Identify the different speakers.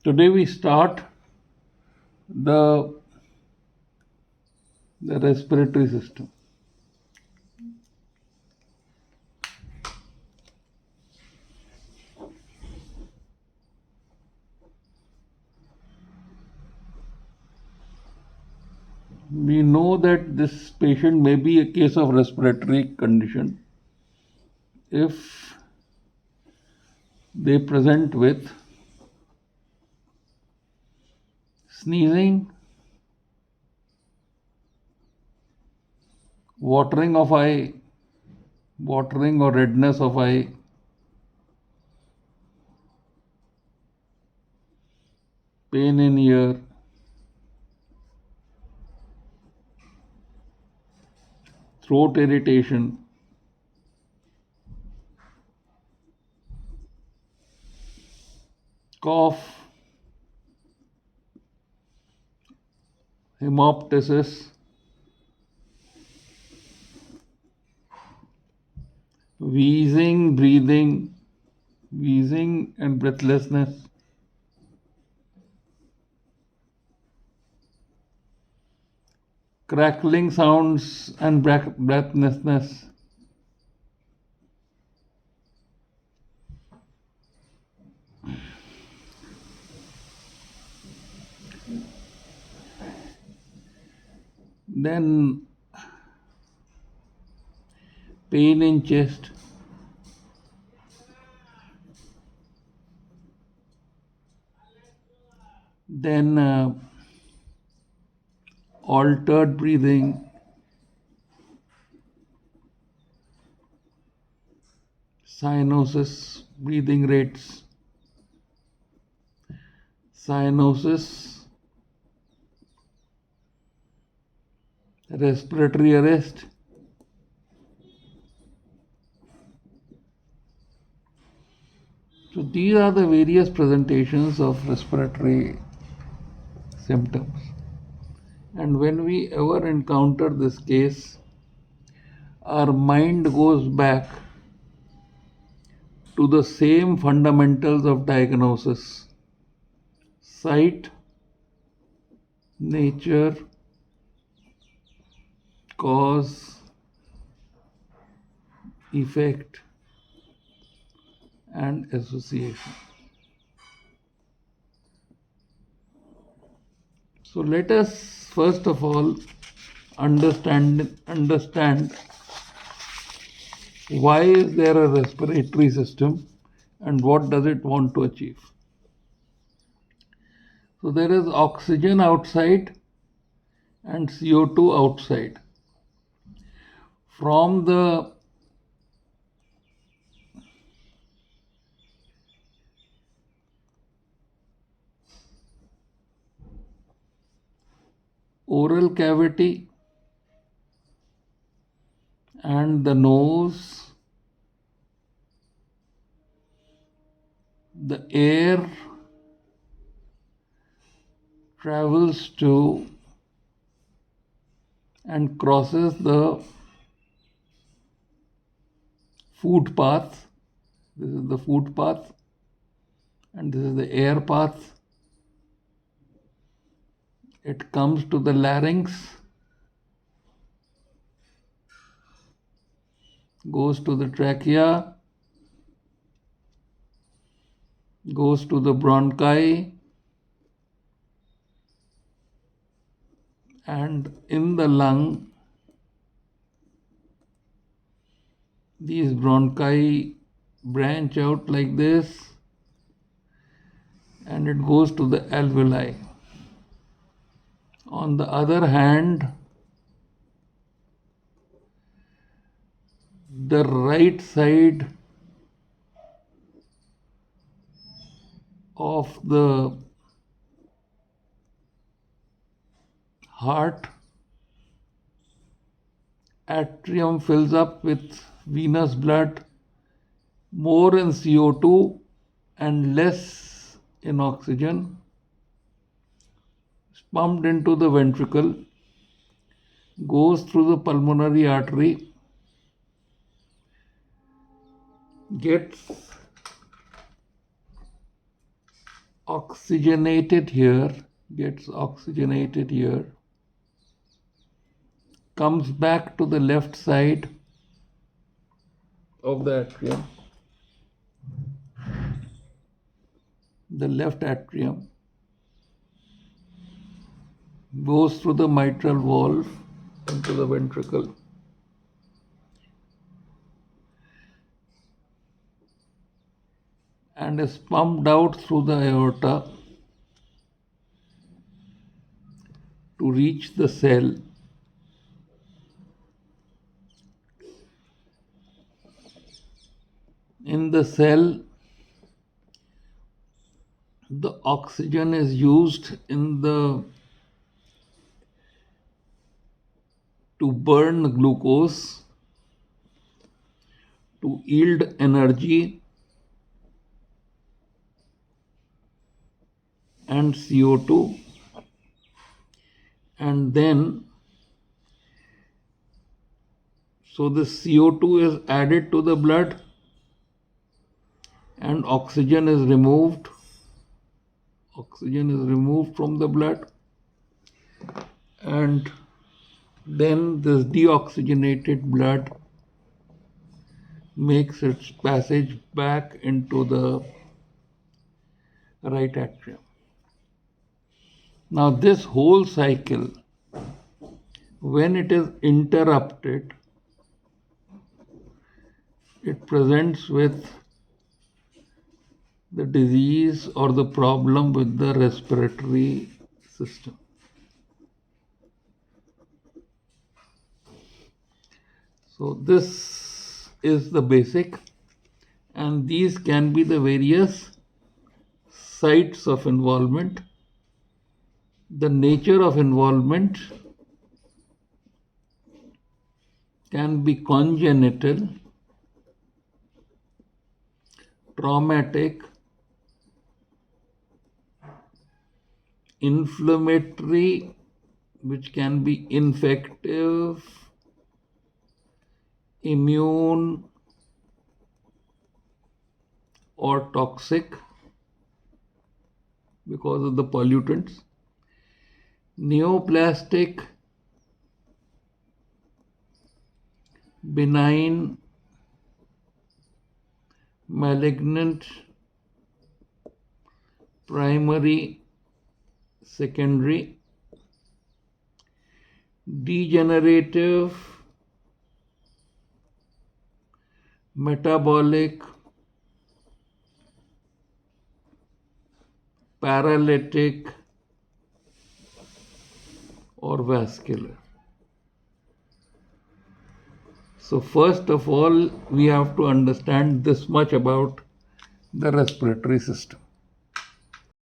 Speaker 1: Today we start the respiratory system. We know that this patient may be a case of respiratory condition if they present with sneezing, watering of eye, watering or redness of eye, pain in ear, throat irritation, cough, hemoptysis, wheezing, breathing, wheezing and breathlessness, crackling sounds and breathlessness, then pain in chest, then altered breathing, cyanosis, breathing rates, cyanosis, respiratory arrest, so these are the various presentations of respiratory symptoms. And when we ever encounter this case, our mind goes back to the same fundamentals of diagnosis: site, nature, cause, effect, and association. So let us first of all understand why is there a respiratory system and what does it want to achieve. So there is oxygen outside and CO2 outside. From the oral cavity and the nose, the air travels to and crosses the food path. This is the food path and this is the air path. It comes to the larynx, goes to the trachea, goes to the bronchi, and in the lung, these bronchi branch out like this and it goes to the alveoli. On the other hand, the right side of the heart atrium fills up with venous blood, more in CO2 and less in oxygen, is pumped into the ventricle, goes through the pulmonary artery, gets oxygenated here, gets oxygenated here, comes back to the left side of the atrium, the left atrium, goes through the mitral valve into the ventricle, and is pumped out through the aorta to reach the cell. In the cell, the oxygen is used to burn glucose to yield energy and CO2, and then so the CO2 is added to the blood and oxygen is removed from the blood, and then this deoxygenated blood makes its passage back into the right atrium. Now this whole cycle, when it is interrupted, it presents with the disease or the problem with the respiratory system. So this is the basic, and these can be the various sites of involvement. The nature of involvement can be congenital, traumatic, inflammatory, which can be infective, immune, or toxic because of the pollutants, neoplastic, benign, malignant, primary, secondary, degenerative, metabolic, paralytic, or vascular. So first of all, we have to understand this much about the respiratory system.